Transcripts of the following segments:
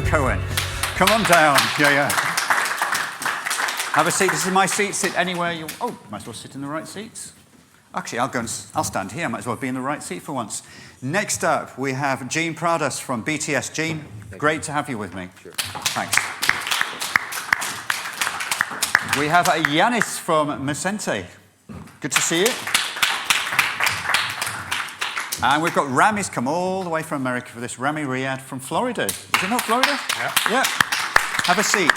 Ira Cohen. Come on down. Yeah. Have a seat. This is my seat. Sit anywhere you... Oh, might as well sit in the right seats. Actually, I'll stand here. I might as well be in the right seat for once. Next up, we have Gene Pradas from BTS. Gene, great to have you with me. Sure. Thanks. We have Yanis from Macente. Good to see you. And we've got Rami's come all the way from America for this. Rami Riyadh from Florida. Is it not Florida? Yeah. Have a seat.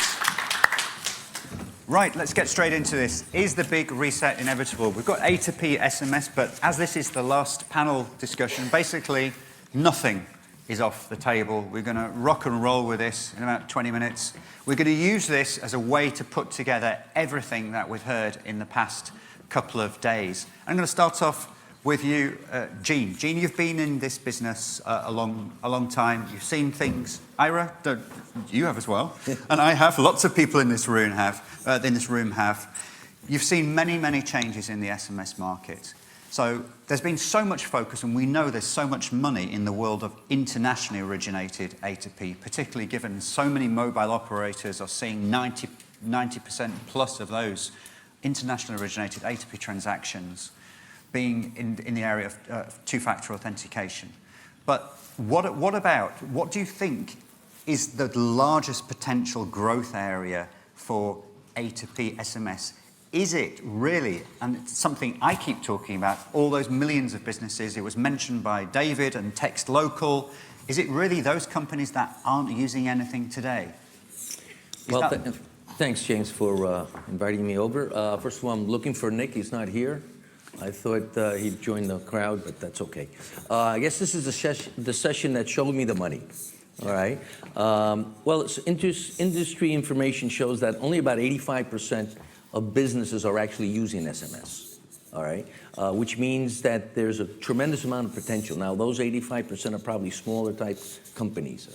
Right, let's get straight into this. Is the big reset inevitable? We've got A2P SMS, but as this is the last panel discussion, basically nothing is off the table. We're going to rock and roll with this in about 20 minutes. We're going to use this as a way to put together everything that we've heard in the past couple of days. I'm going to start off with you, Gene. Gene, you've been in this business a long time. You've seen things. Ira, you have as well, and I have. Lots of people in this room have. You've seen many changes in the SMS market. So there's been so much focus, and we know there's so much money in the world of internationally originated A2P, particularly given so many mobile operators are seeing 90% plus of those internationally originated A2P transactions being in the area of two-factor authentication. But what do you think is the largest potential growth area for A2P SMS? Is it really, and it's something I keep talking about, all those millions of businesses, it was mentioned by David and Text Local, is it really those companies that aren't using anything today? Well, thanks, James, for inviting me over. First of all, I'm looking for Nick. He's not here. I thought he'd join the crowd, but that's okay. I guess this is the session that showed me the money. All right. Well, industry information shows that only about 85% of businesses are actually using SMS. All right. Which means that there's a tremendous amount of potential. Now, those 85% are probably smaller type companies.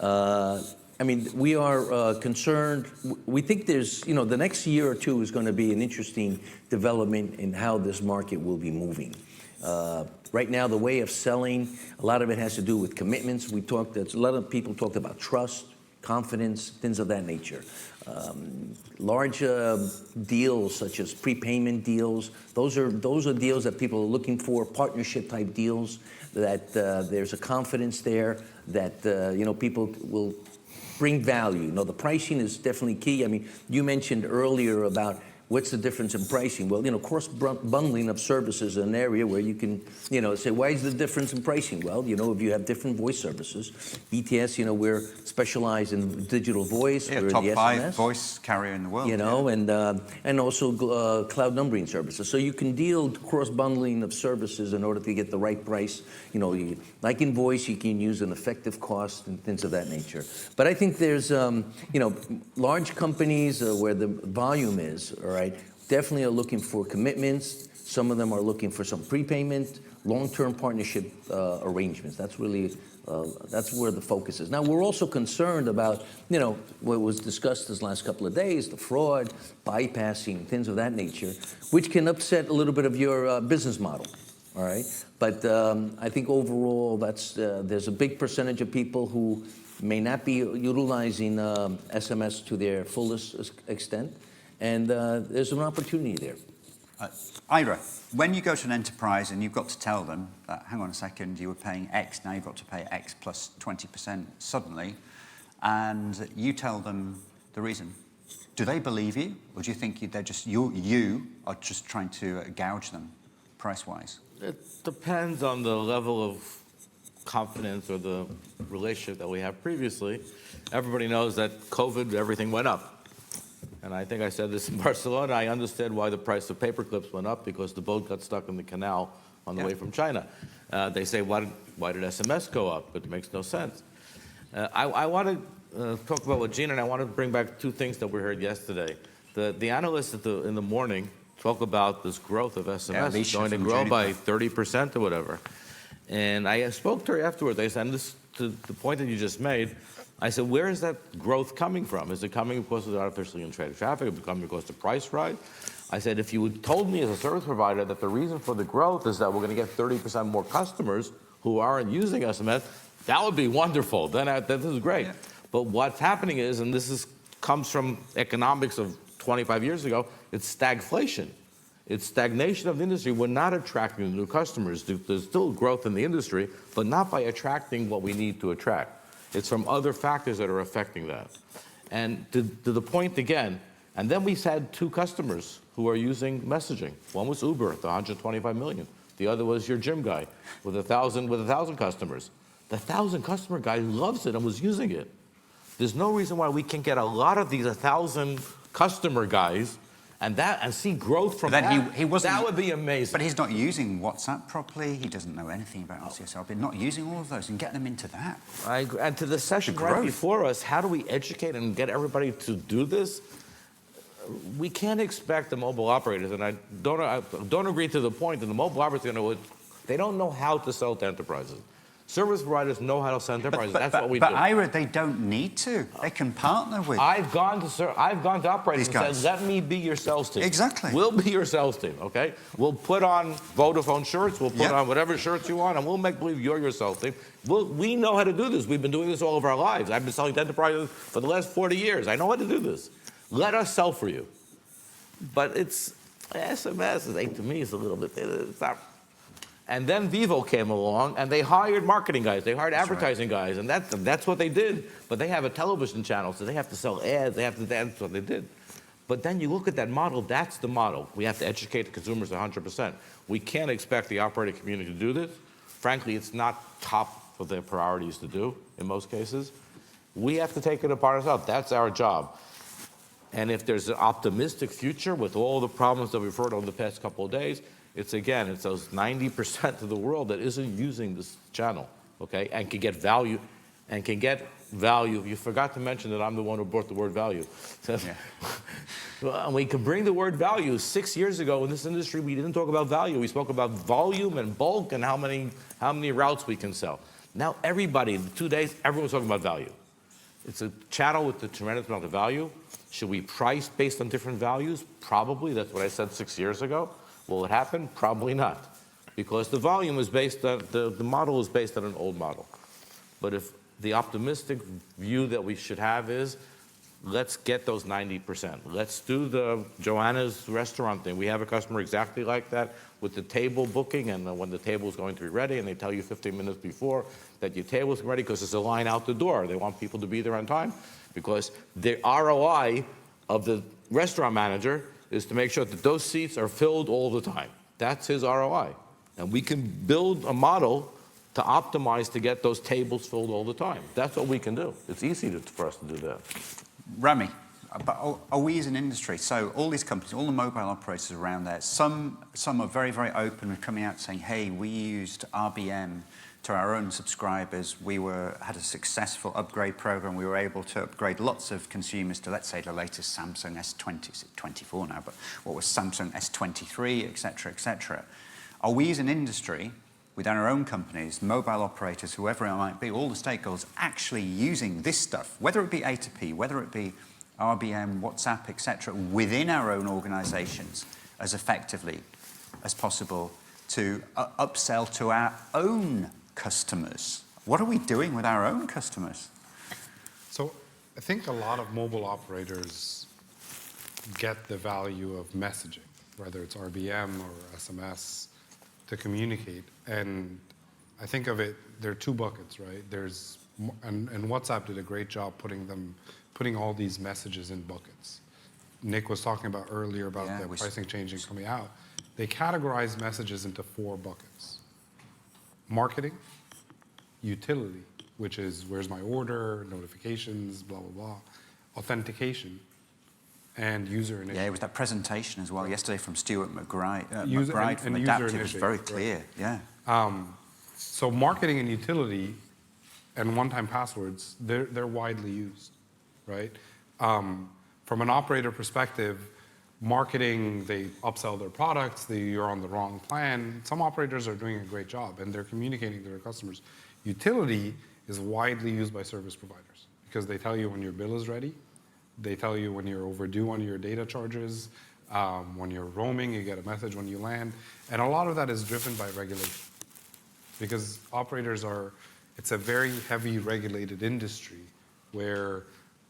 All right. I mean, we are concerned. We think there's, the next year or two is going to be an interesting development in how this market will be moving. Right now, the way of selling, a lot of it has to do with commitments. A lot of people talked about trust, confidence, things of that nature. Large deals such as prepayment deals, those are deals that people are looking for, partnership type deals, that there's a confidence there, that people will bring value. The pricing is definitely key. I mean, you mentioned earlier about what's the difference in pricing? Well, cross bundling of services is an area where you can, say, why is the difference in pricing? Well, if you have different voice services, BTS, we're specialized in digital voice. Yeah, we're top in the 5 SMS, voice carrier in the world. And also cloud numbering services. So you can deal cross bundling of services in order to get the right price. Like in voice, you can use an effective cost and things of that nature. But I think there's, large companies where the volume is, all right, definitely are looking for commitments. Some of them are looking for some prepayment, long-term partnership arrangements. That's really, that's where the focus is. Now, we're also concerned about, what was discussed this last couple of days, the fraud, bypassing, things of that nature, which can upset a little bit of your business model, all right? But I think overall, there's a big percentage of people who may not be utilizing SMS to their fullest extent. And there's an opportunity there. Ira, when you go to an enterprise and you've got to tell them that, hang on a second, you were paying X, now you've got to pay X plus 20% suddenly, and you tell them the reason, do they believe you? Or do you think they're just, you are just trying to gouge them price-wise? It depends on the level of confidence or the relationship that we have previously. Everybody knows that COVID, everything went up. And I think I said this in Barcelona. I understand why the price of paper clips went up, because the boat got stuck in the canal on the way from China. They say, why did SMS go up? It makes no sense. I want to talk about what Gene, and I want to bring back 2 things that we heard yesterday. The analysts in the morning talk about this growth of SMS going to grow by 30% or whatever. And I spoke to her afterwards. I said, and this, to the point that you just made, I said, where is that growth coming from? Is it coming because of the artificially inflated traffic? Is it coming because of the price rise? I said, if you had told me as a service provider that the reason for the growth is that we're going to get 30% more customers who aren't using SMS, that would be wonderful. Then this is great. Yeah. But what's happening is, and comes from economics of 25 years ago, it's stagflation. It's stagnation of the industry. We're not attracting new customers. There's still growth in the industry, but not by attracting what we need to attract. It's from other factors that are affecting that. And to the point again, and then we had 2 customers who are using messaging. One was Uber, the 125 million. The other was your gym guy with 1,000 customers. The 1,000 customer guy loves it and was using it. There's no reason why we can't get a lot of these 1,000 customer guys and see growth from that. That would be amazing. But he's not using WhatsApp properly. He doesn't know anything about RCS. But not using all of those and get them into that. I agree. And to the session right before us, how do we educate and get everybody to do this? We can't expect the mobile operators, and I don't agree to the point that the mobile operators they don't know how to sell to enterprises. Service providers know how to sell to enterprises. That's what we do. But Ira, they don't need to. They can partner with. I've gone to operators and said, "Let me be your sales team." Exactly. We'll be your sales team. Okay. We'll put on Vodafone shirts. We'll put on whatever shirts you want, and we'll make believe you're your sales team. We know how to do this. We've been doing this all of our lives. I've been selling to enterprises for the last 40 years. I know how to do this. Let us sell for you. But it's SMS. To me, it's a little bit. It's not. And then Vivo came along, and they hired marketing guys. They hired advertising guys, and that's what they did. But they have a television channel, so they have to sell ads. That's what they did. But then you look at that model. That's the model. We have to educate the consumers 100%. We can't expect the operating community to do this. Frankly, it's not top of their priorities to do in most cases. We have to take it upon ourselves. That's our job. And if there's an optimistic future with all the problems that we've heard over the past couple of days, it's those 90% of the world that isn't using this channel, okay, and can get value. You forgot to mention that I'm the one who brought the word value. Well, we can bring the word value. 6 years ago in this industry, we didn't talk about value. We spoke about volume and bulk and how many routes we can sell. Now everybody, in 2 days, everyone's talking about value. It's a channel with a tremendous amount of value. Should we price based on different values? Probably. That's what I said 6 years ago. Will it happen? Probably not. Because the volume is based on, the model is based on an old model. But if the optimistic view that we should have is, let's get those 90%. Let's do the Joanna's restaurant thing. We have a customer exactly like that with the table booking and when the table is going to be ready, and they tell you 15 minutes before that your table is ready because there's a line out the door. They want people to be there on time because the ROI of the restaurant manager is to make sure that those seats are filled all the time. That's his ROI. And we can build a model to optimize to get those tables filled all the time. That's what we can do. It's easy for us to do that. Rami, but are we as an industry, so all these companies, all the mobile operators around there, some are very, very open with coming out saying, hey, we used RBM to our own subscribers. We had a successful upgrade program. We were able to upgrade lots of consumers to, let's say, the latest Samsung S20, it's 24 now, but what was Samsung S23, et cetera, et cetera. Are we as an industry, within our own companies, mobile operators, whoever it might be, all the stakeholders, actually using this stuff, whether it be A2P, whether it be RBM, WhatsApp, et cetera, within our own organizations as effectively as possible to upsell to our own customers? What are we doing with our own customers? So I think a lot of mobile operators get the value of messaging, whether it's RBM or SMS, to communicate. And I think of it, there are 2 buckets, right? And WhatsApp did a great job putting all these messages in buckets. Nick was talking about earlier about the pricing changing coming out. They categorize messages into 4 buckets. Marketing, utility, which is where's my order, notifications, blah, blah, blah. Authentication, and user initiative. Yeah, it was that presentation as well yesterday from Stuart McBride from and Adaptive. It was very clear, right. So marketing and utility and one-time passwords, they're widely used, right? From an operator perspective, marketing, they upsell their products, you're on the wrong plan. Some operators are doing a great job and they're communicating to their customers. Utility is widely used by service providers because they tell you when your bill is ready, they tell you when you're overdue on your data charges, when you're roaming, you get a message when you land. And a lot of that is driven by regulation because operators it's a very heavy regulated industry where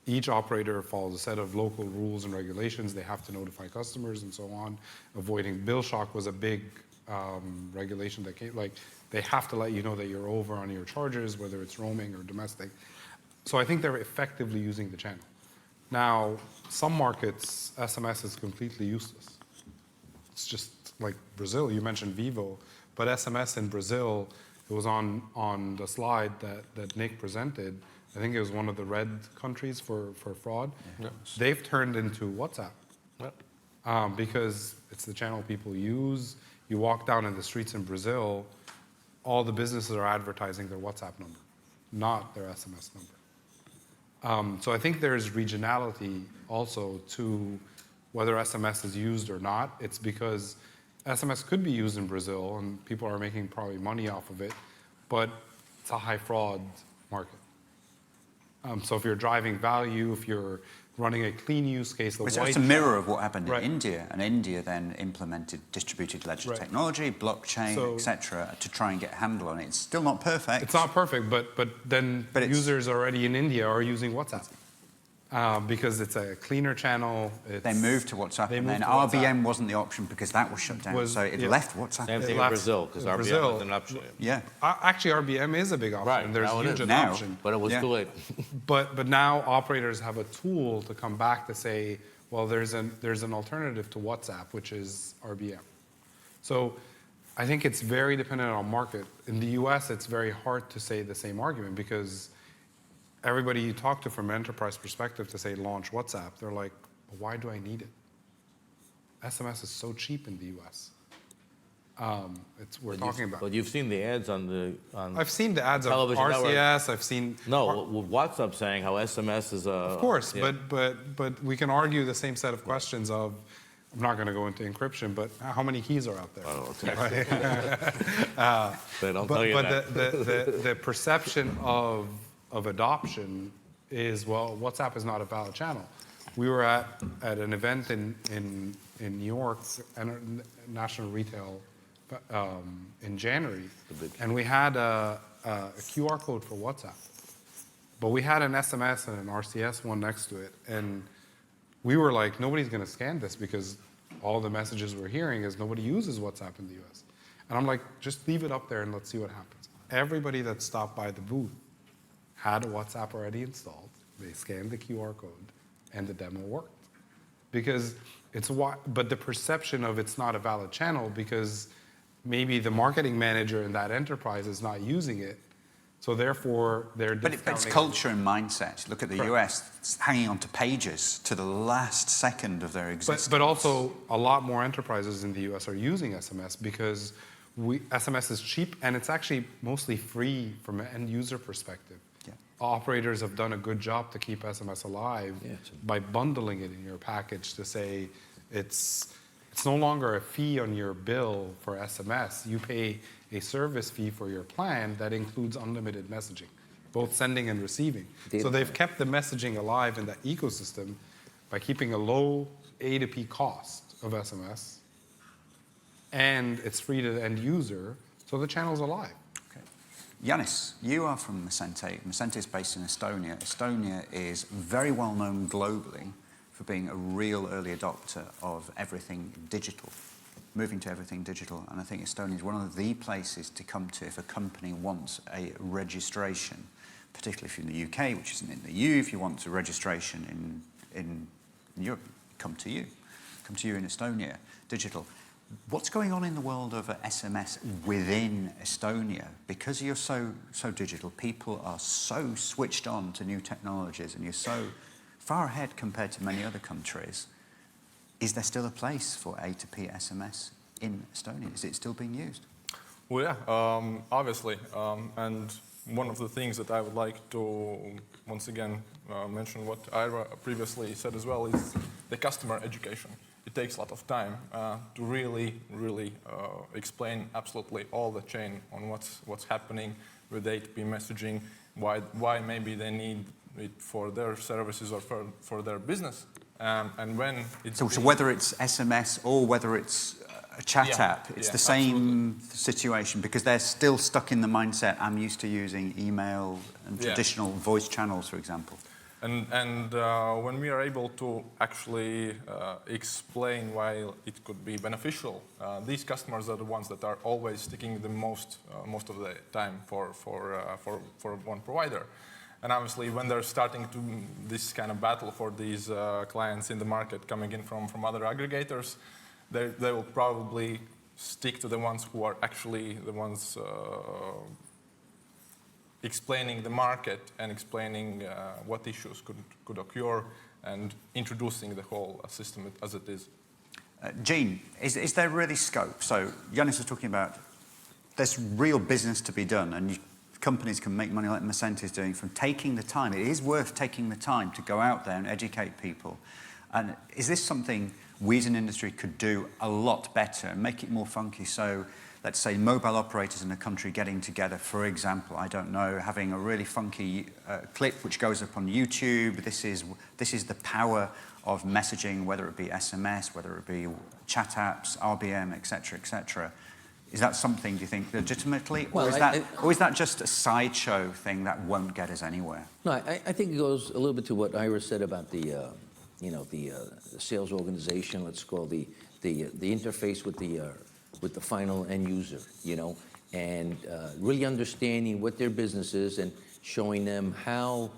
each operator follows a set of local rules and regulations. They have to notify customers and so on. Avoiding bill shock was a big regulation that came, like they have to let you know that you're over on your charges, whether it's roaming or domestic. So I think they're effectively using the channel. Now, some markets, SMS is completely useless. It's just like Brazil, you mentioned Vivo, but SMS in Brazil, it was on the slide that Nick presented. I think it was one of the red countries for fraud. Yeah. They've turned into WhatsApp. Yep. Because it's the channel people use. You walk down in the streets in Brazil, all the businesses are advertising their WhatsApp number, not their SMS number. So I think there's regionality also to whether SMS is used or not. It's because SMS could be used in Brazil and people are making probably money off of it, but it's a high fraud market. So if you're driving value, if you're running a clean use case, It's a mirror of what happened in India, and India then implemented distributed ledger technology, blockchain, etc., to try and get a handle on it. It's still not perfect. It's not perfect, but then users already in India are using WhatsApp because it's a cleaner channel. They moved to WhatsApp, and then RBM wasn't the option because that was shut down. So it left WhatsApp. Same thing in Brazil, because RBM was an option. Yeah. Actually, RBM is a big option. Right, There's now it huge is. adoption. But it was too late. But now operators have a tool to come back to say, well, there's an alternative to WhatsApp, which is RBM. So I think it's very dependent on market. In the US, it's very hard to say the same argument because everybody you talk to from an enterprise perspective to say launch WhatsApp, they're like, well, why do I need it? SMS is so cheap in the US. We're talking about. But you've seen the ads on I've seen the ads of television RCS. network. I've seen. No, with WhatsApp saying how SMS is a. Of course, but we can argue the same set of questions of. I'm not going to go into encryption, but how many keys are out there? Oh, okay. They don't tell you but that. the perception of adoption is, well, WhatsApp is not a valid channel. We were at an event in New York, National Retail, in January, and we had a QR code for WhatsApp, but we had an SMS and an RCS one next to it, and we were like, nobody's going to scan this because all the messages we're hearing is nobody uses WhatsApp in the US. And I'm like, just leave it up there and let's see what happens. Everybody that stopped by the booth had WhatsApp already installed. They scanned the QR code and the demo worked. Because but the perception of it's not a valid channel because maybe the marketing manager in that enterprise is not using it. So therefore, they're discounting. But it's culture and mindset. Look at the US, it's hanging on to pages to the last second of their existence. But also, a lot more enterprises in the US are using SMS because SMS is cheap and it's actually mostly free from an end user perspective. Yeah. Operators have done a good job to keep SMS alive by bundling it in your package to say it's no longer a fee on your bill for SMS. You pay a service fee for your plan that includes unlimited messaging, both sending and receiving. So they've kept the messaging alive in that ecosystem by keeping a low A2P cost of SMS, and it's free to the end user, so the channel's alive. Okay. Yanis, you are from Macente. Macente is based in Estonia. Estonia is very well known globally for being a real early adopter of everything digital, moving to everything digital. And I think Estonia is one of the places to come to if a company wants a registration, particularly if you're in the UK, which isn't in the EU. If you want a registration in Europe, come to you in Estonia, digital. What's going on in the world of SMS within Estonia? Because you're so digital, people are so switched on to new technologies and you're so far ahead compared to many other countries. Is there still a place for A2P SMS in Estonia? Is it still being used? Well, yeah, obviously. And one of the things that I would like to, once again, mention what Ira previously said as well is the customer education. It takes a lot of time to really explain absolutely all the chain on what's happening with A2P messaging, why maybe they need it for their services or for their business. And when it's so whether it's SMS or whether it's a chat app, it's the same situation because they're still stuck in the mindset, I'm used to using email and traditional voice channels, for example. And when we are able to actually explain why it could be beneficial, these customers are the ones that are always sticking the most of the time for one provider. And obviously, when they're starting to this kind of battle for these clients in the market coming in from other aggregators, they will probably stick to the ones who are actually the ones explaining the market and explaining what issues could occur and introducing the whole system as it is. Gene, is there really scope? So Yanis was talking about there's real business to be done, and companies can make money like Macente is doing from taking the time. It is worth taking the time to go out there and educate people. And is this something we as an industry could do a lot better and make it more funky? So let's say mobile operators in a country getting together, for example, I don't know, having a really funky clip which goes up on YouTube. This is the power of messaging, whether it be SMS, whether it be chat apps, RBM, etc., etc. Is that something, do you think, legitimately, or is that just a sideshow thing that won't get us anywhere? No, I think it goes a little bit to what Ira said about the sales organization. Let's call the interface with the final end user, and really understanding what their business is and showing them how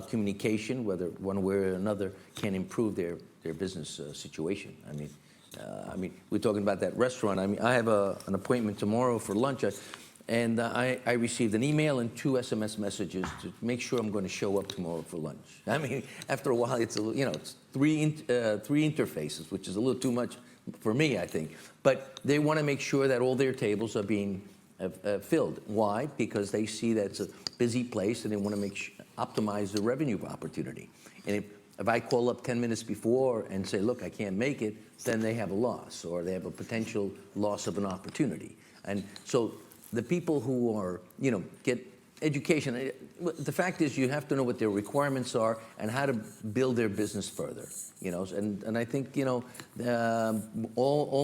communication, whether one way or another, can improve their business situation. I mean, we're talking about that restaurant. I mean, I have an appointment tomorrow for lunch, and I received an email and 2 SMS messages to make sure I'm going to show up tomorrow for lunch. I mean, after a while, it's three interfaces, which is a little too much for me, I think. But they want to make sure that all their tables are being filled. Why? Because they see that it's a busy place, and they want to optimize the revenue opportunity. And if I call up 10 minutes before and say, look, I can't make it, then they have a loss, or they have a potential loss of an opportunity. And so the people who are, get education, the fact is you have to know what their requirements are and how to build their business further. And I think, all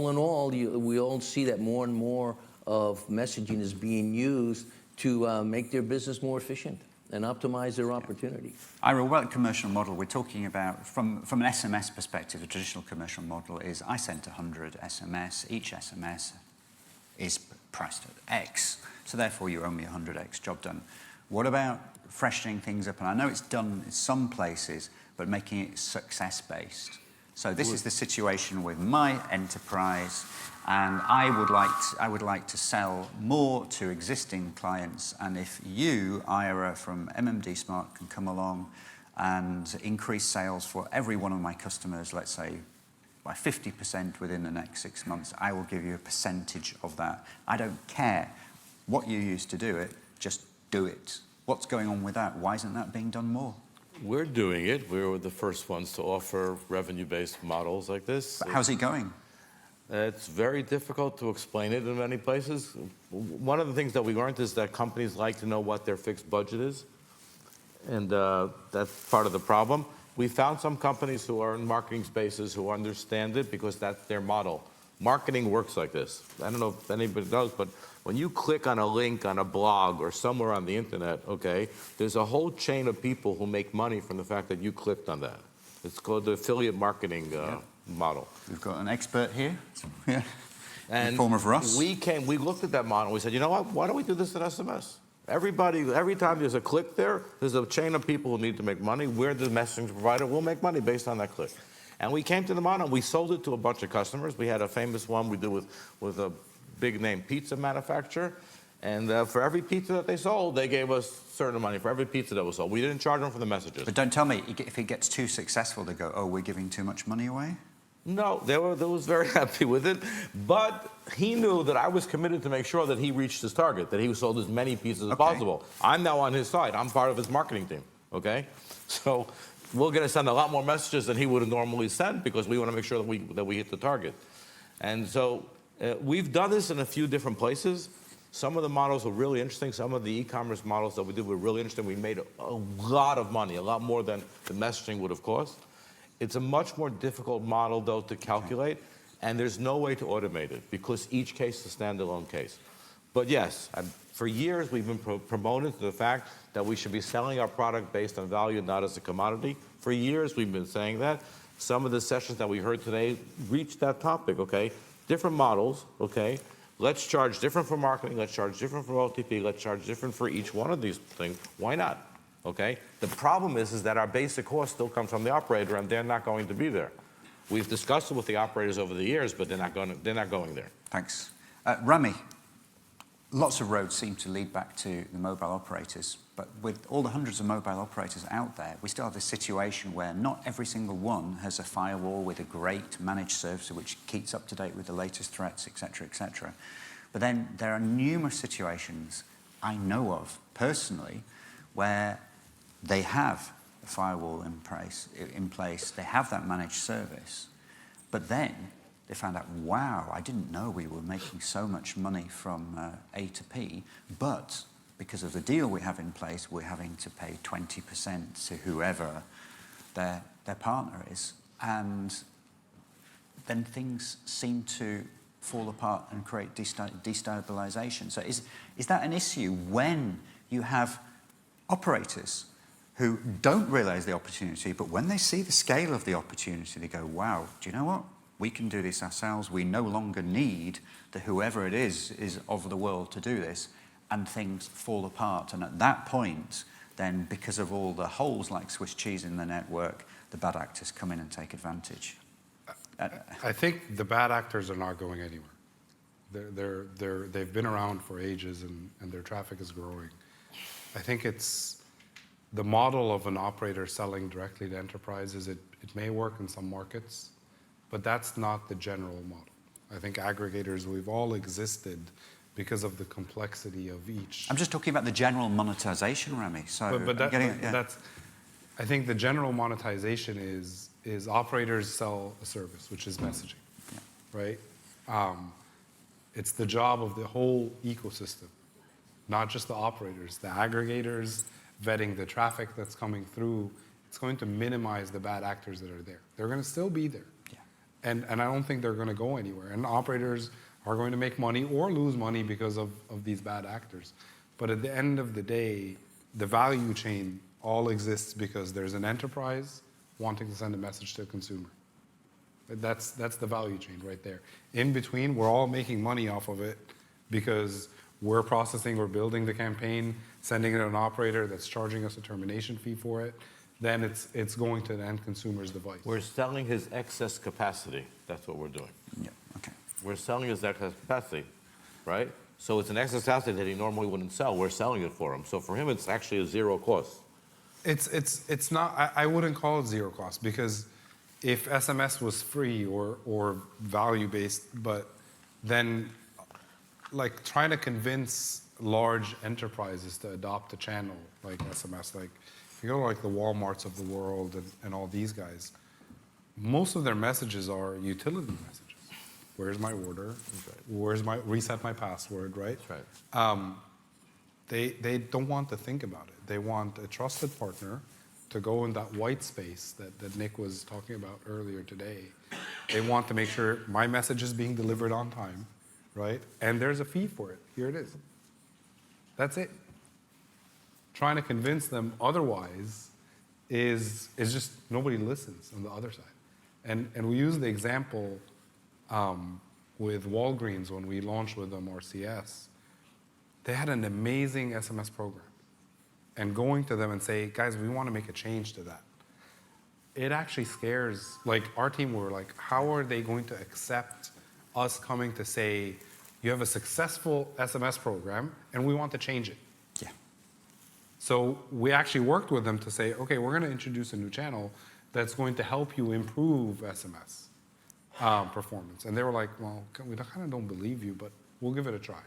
in all, we all see that more and more of messaging is being used to make their business more efficient and optimize their opportunity. Ira, what commercial model we're talking about from an SMS perspective? The traditional commercial model is I sent 100 SMS. Each SMS is priced at X, so therefore you owe me 100X, job done. What about freshening things up? And I know it's done in some places, but making it success-based. So this is the situation with my enterprise, and I would like to sell more to existing clients. And if you, Ira from MMD Smart, can come along and increase sales for every one of my customers, let's say by 50% within the next 6 months, I will give you a percentage of that. I don't care what you use to do it, just do it. What's going on with that? Why isn't that being done more? We're doing it. We were the first ones to offer revenue-based models like this. But how's it going? It's very difficult to explain it in many places. One of the things that we learned is that companies like to know what their fixed budget is, and that's part of the problem. We found some companies who are in marketing spaces who understand it because that's their model. Marketing works like this. I don't know if anybody knows, but when you click on a link on a blog or somewhere on the internet, okay, there's a whole chain of people who make money from the fact that you clicked on that. It's called the affiliate marketing model. We've got an expert here. Yeah. And in the form of Russ. We looked at that model. We said, you know what? Why don't we do this in SMS? Every time there's a click there's a chain of people who need to make money. We're the messaging provider. We'll make money based on that click. And we came to the model. We sold it to a bunch of customers. We had a famous one we did with a big name pizza manufacturer. And for every pizza that they sold, they gave us certain money for every pizza that was sold. We didn't charge them for the messages. But don't tell me, if it gets too successful, they go, oh, we're giving too much money away? No, they was very happy with it. But he knew that I was committed to make sure that he reached his target, that he sold as many pizzas as possible. I'm now on his side. I'm part of his marketing team, okay? So we're going to send a lot more messages than he would have normally sent because we want to make sure that we hit the target. And so we've done this in a few different places. Some of the models were really interesting. Some of the e-commerce models that we did were really interesting. We made a lot of money, a lot more than the messaging would have cost. It's a much more difficult model, though, to calculate, and there's no way to automate it because each case is a standalone case. But yes, for years we've been promoted to the fact that we should be selling our product based on value, not as a commodity. For years we've been saying that. Some of the sessions that we heard today reached that topic, okay? Different models, okay? Let's charge different for marketing, let's charge different for OTP, let's charge different for each one of these things. Why not? Okay? The problem is that our basic cost still comes from the operator and they're not going to be there. We've discussed it with the operators over the years, but they're not going there. Thanks. Rami, lots of roads seem to lead back to the mobile operators, but with all the hundreds of mobile operators out there, we still have this situation where not every single one has a firewall with a great managed service which keeps up to date with the latest threats, etc., etc. But then there are numerous situations I know of personally where they have a firewall in place, they have that managed service, but then they found out, wow, I didn't know we were making so much money from A2P, but because of the deal we have in place, we're having to pay 20% to whoever their partner is. And then things seem to fall apart and create destabilization. So is that an issue when you have operators who don't realize the opportunity, but when they see the scale of the opportunity, they go, wow, do you know what? We can do this ourselves. We no longer need whoever it is of the world to do this, and things fall apart. And at that point, then because of all the holes like Swiss cheese in the network, the bad actors come in and take advantage. I think the bad actors are not going anywhere. They've been around for ages and their traffic is growing. I think it's the model of an operator selling directly to enterprises. It may work in some markets, but that's not the general model. I think aggregators, we've all existed because of the complexity of each. I'm just talking about the general monetization, Rami. So that's, I think the general monetization is operators sell a service, which is messaging, right? It's the job of the whole ecosystem, not just the operators, the aggregators, vetting the traffic that's coming through. It's going to minimize the bad actors that are there. They're going to still be there. And I don't think they're going to go anywhere. And operators are going to make money or lose money because of these bad actors. But at the end of the day, the value chain all exists because there's an enterprise wanting to send a message to a consumer. That's the value chain right there. In between, we're all making money off of it because we're processing, we're building the campaign, sending it to an operator that's charging us a termination fee for it. Then it's going to the end consumer's device. We're selling his excess capacity. That's what we're doing. Yeah, okay. We're selling his excess capacity, right? So it's an excess capacity that he normally wouldn't sell. We're selling it for him. So for him, it's actually a zero cost. It's not, I wouldn't call it zero cost because if SMS was free or value-based, but then like trying to convince large enterprises to adopt a channel like SMS, like if you go to like the Walmarts of the world and all these guys, most of their messages are utility messages. Where's my order? Right. Where's my reset my password, right? That's right. They don't want to think about it. They want a trusted partner to go in that white space that Nick was talking about earlier today. They want to make sure my message is being delivered on time, right? And there's a fee for it. Here it is. That's it. Trying to convince them otherwise is just nobody listens on the other side. And we use the example with Walgreens when we launched with them RCS. They had an amazing SMS program. And going to them and say, guys, we want to make a change to that. It actually scares, like our team were like, how are they going to accept us coming to say, you have a successful SMS program and we want to change it? Yeah. So we actually worked with them to say, okay, we're going to introduce a new channel that's going to help you improve SMS performance. And they were like, well, we kind of don't believe you, but we'll give it a try.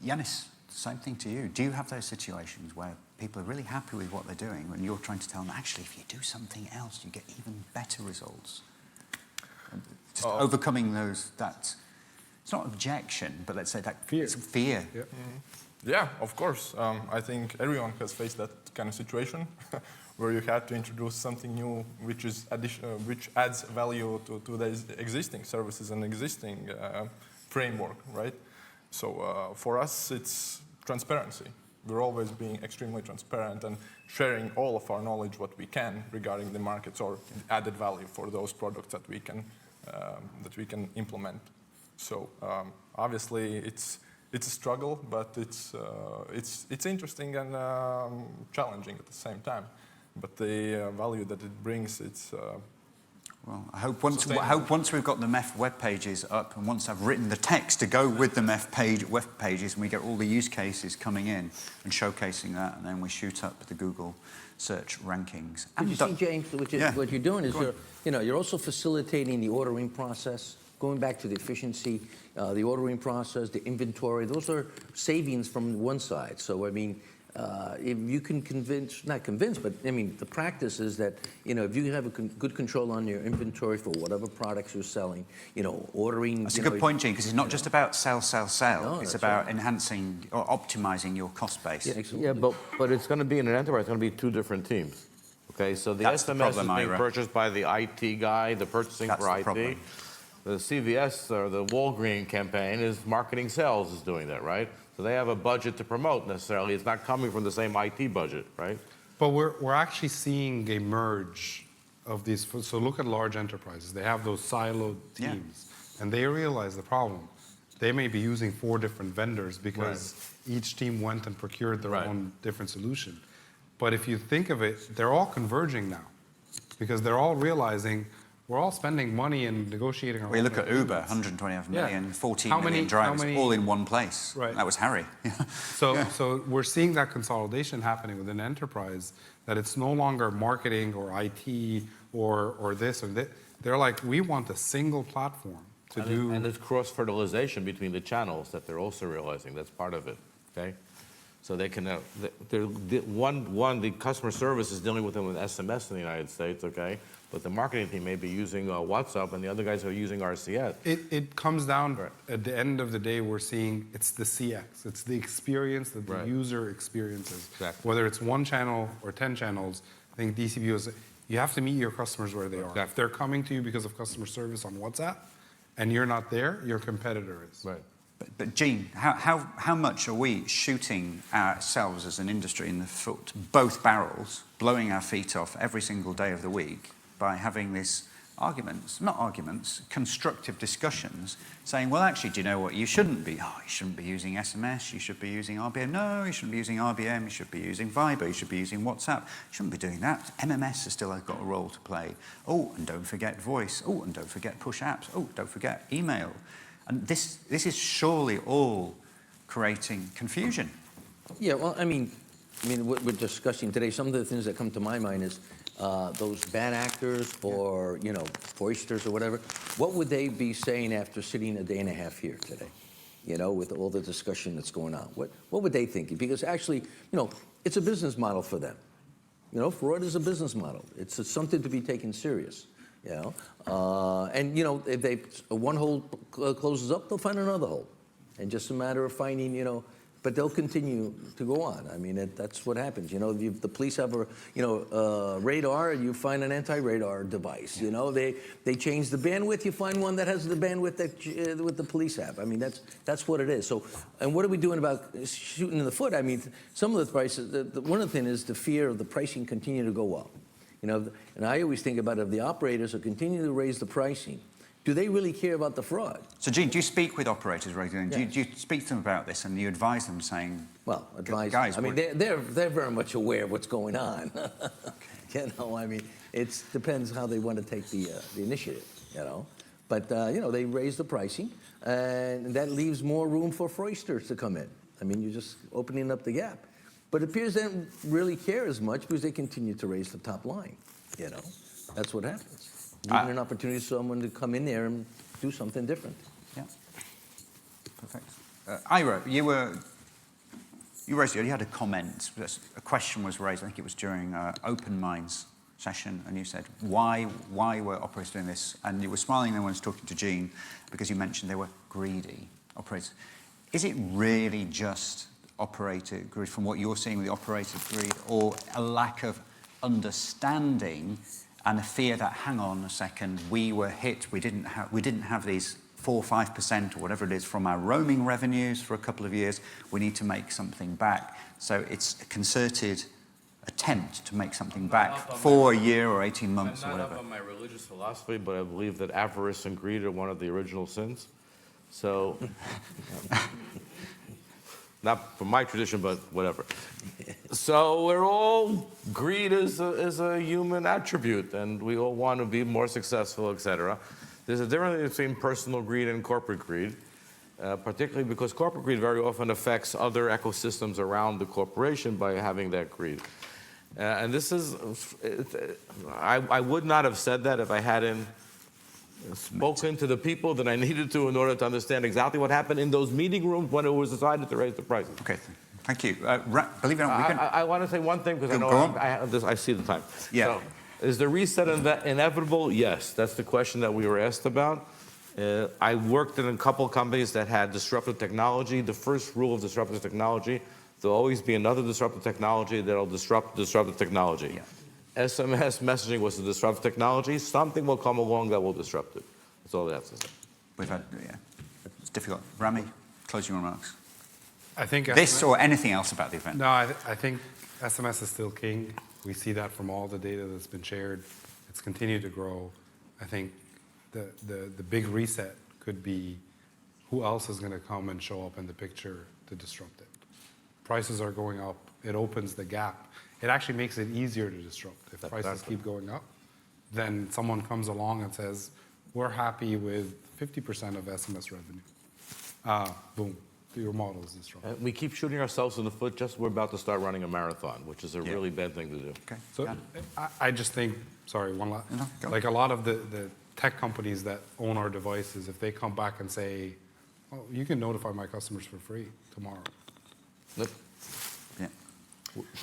Yanis, same thing to you. Do you have those situations where people are really happy with what they're doing when you're trying to tell them, actually, if you do something else, you get even better results? Just overcoming that, it's not objection, but let's say that fear. It's fear. Yeah. Mm-hmm. Yeah, of course. I think everyone has faced that kind of situation where you had to introduce something new which adds value to the existing services and existing framework, right? So for us, it's transparency. We're always being extremely transparent and sharing all of our knowledge, what we can, regarding the markets or added value for those products that we can implement. So obviously, it's a struggle, but it's interesting and challenging at the same time. But the value that it brings, it's well, I hope once we've got the MEF web pages up, and once I've written the text to go with the MEF web pages, and we get all the use cases coming in and showcasing that, and then we shoot up the Google search rankings. Did you see, James, what you're doing is you're also facilitating the ordering process, going back to the efficiency, the ordering process, the inventory. Those are savings from one side. So, I mean, if you can not convince, but I mean, the practice is that, if you have a good control on your inventory for whatever products you're selling, ordering. That's a good point, Gene, because it's not just about sell. No, it's about enhancing or optimizing your cost base. Yeah, but it's going to be in an enterprise. It's going to be two different teams. Okay, so the That's the SMS problem, is being Ira. purchased by the IT guy, the purchasing That's for the IT. problem. The CVS or the Walgreens campaign is marketing sales is doing that, right? So they have a budget to promote necessarily. It's not coming from the same IT budget, right? But we're actually seeing a merge of these. So look at large enterprises. They have those siloed teams, and they realize the problem. They may be using 4 different vendors because each team went and procured their own different solution. But if you think of it, they're all converging now because they're all realizing we're all spending money and negotiating our We own look at Uber, agreements. 125 million, 14 How million many- drivers, how many- all in one place. Right. That was Harry. So we're seeing that consolidation happening within enterprise, that it's no longer marketing or IT or this or that. They're like, we want a single platform to do. And there's cross-fertilization between the channels that they're also realizing. That's part of it, okay? So they can, the customer service is dealing with them with SMS in the United States, okay? But the marketing team may be using WhatsApp, and the other guys are using RCS. It comes down, at the end of the day, we're seeing it's the CX. It's the experience that the user experiences. Exactly. Whether it's 1 channel or 10 channels, I think DCBO is, you have to meet your customers where they are. If they're coming to you because of customer service on WhatsApp, and you're not there, your competitor is. Right. But Gene, how much are we shooting ourselves as an industry in the foot, both barrels, blowing our feet off every single day of the week by having these constructive discussions, saying, well, actually, do you know what? You shouldn't be. Oh, you shouldn't be using SMS. You should be using RBM. No, you shouldn't be using RBM. You should be using Viber. You should be using WhatsApp. You shouldn't be doing that. MMS has still got a role to play. Oh, and don't forget voice. Oh, and don't forget push apps. Oh, don't forget email. And this is surely all creating confusion. Yeah, well, I mean, what we're discussing today, some of the things that come to my mind is those bad actors or, foisters or whatever. What would they be saying after sitting a day and a half here today, with all the discussion that's going on? What would they think? Because actually, it's a business model for them. Fraud is a business model. It's something to be taken serious. And if one hole closes up, they'll find another hole, and just a matter of finding, but they'll continue to go on. I mean, that's what happens. If the police have a radar, you find an anti-radar device. They change the bandwidth, you find one that has the bandwidth that what the police have. I mean, that's what it is. So, and what are we doing about shooting in the foot? I mean, some of the prices. One of the things is the fear of the pricing continue to go up. And I always think about if the operators are continuing to raise the pricing, do they really care about the fraud? So, Gene, do you speak with operators regularly? Yeah. Do you speak to them about this, and you advise them, saying, Well, advise. guys, I mean, they're very much aware of what's going on. I mean, it depends how they want to take the initiative. But they raise the pricing, and that leaves more room for fraudsters to come in. I mean, you're just opening up the gap. But it appears they don't really care as much because they continue to raise the top line. That's what happens. Giving an opportunity for someone to come in there and do something different. Yeah. Perfect. Ira, you had a comment. A question was raised. I think it was during Open Minds session, and you said why were operators doing this? And you were smiling when I was talking to Gene because you mentioned they were greedy operators. Is it really just operator greed, from what you're seeing with the operator greed, or a lack of understanding and a fear that, hang on a second, we were hit, we didn't have these 4 or 5% or whatever it is from our roaming revenues for a couple of years. We need to make something back. So it's a concerted attempt to make something back for a year or 18 months or I'm not whatever. up on my religious philosophy, but I believe that avarice and greed are one of the original sins. So, not from my tradition, but whatever. So we're all, greed is a human attribute, and we all want to be more successful, etc. There's a difference between personal greed and corporate greed, particularly because corporate greed very often affects other ecosystems around the corporation by having that greed. And this is, I would not have said that if I hadn't spoken to the people that I needed to in order to understand exactly what happened in those meeting rooms when it was decided to raise the prices. Okay, thank you. Believe it or not, we can... I want to say one thing because I Go know on. I see the time. Yeah. So, is the reset inevitable? Yes, that's the question that we were asked about. I worked in a couple companies that had disruptive technology. The first rule of disruptive technology: there'll always be another disruptive technology that'll disrupt disruptive technology. Yeah. SMS messaging was a disruptive technology. Something will come along that will disrupt it. That's all I have to say. We've had, yeah, it's difficult. Rami, closing remarks. I think This or anything else about the event? No, I think SMS is still king. We see that from all the data that's been shared. It's continued to grow. I think the big reset could be who else is going to come and show up in the picture to disrupt it. Prices are going up. It opens the gap. It actually makes it easier to disrupt. If prices keep going up, then someone comes along and says, we're happy with 50% of SMS revenue. Boom. Your model is disrupted. We keep shooting ourselves in the foot just we're about to start running a marathon, which is a really bad thing to do. Okay. So Yeah. I just think, sorry, one last, No, go. like a lot of the tech companies that own our devices, if they come back and say, oh, you can notify my customers for free tomorrow. Look, Yeah.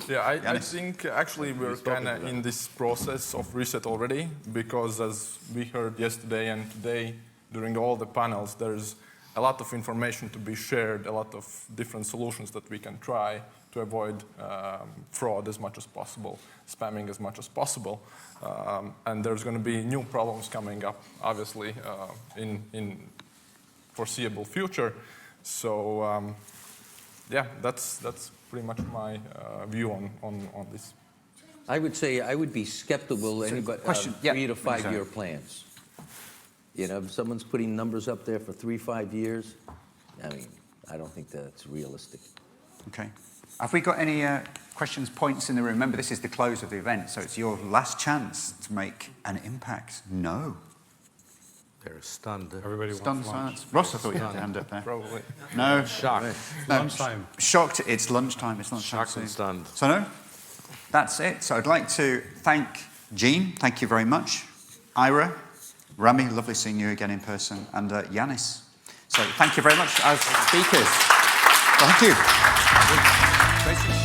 Yeah, I think actually we're kind of in this process of reset already, because as we heard yesterday and today during all the panels, there's a lot of information to be shared, a lot of different solutions that we can try to avoid fraud as much as possible, spamming as much as possible. And there's going to be new problems coming up, obviously, in foreseeable future. So, yeah, that's pretty much my view on this. I would say I would be skeptical anybody question. Yeah. 3 to 5 Sorry. year plans. You know, if someone's putting numbers up there for 3-5 years, I mean, I don't think that's realistic. Okay. Have we got any questions, points in the room? Remember, this is the close of the event, so it's your last chance to make an impact. No. they're stunned. Everybody Stunned wants lunch. silence. Ross, I thought you had a hand up there. Probably. No. Shocked. No. Lunchtime. Shocked. It's lunchtime. It's lunchtime. Shocked and soon. stunned. So no, that's it. So I'd like to thank Jean. Thank you very much. Ira, Rami, lovely seeing you again in person, and Yanis. So thank you very much as speakers. Thank you. Great to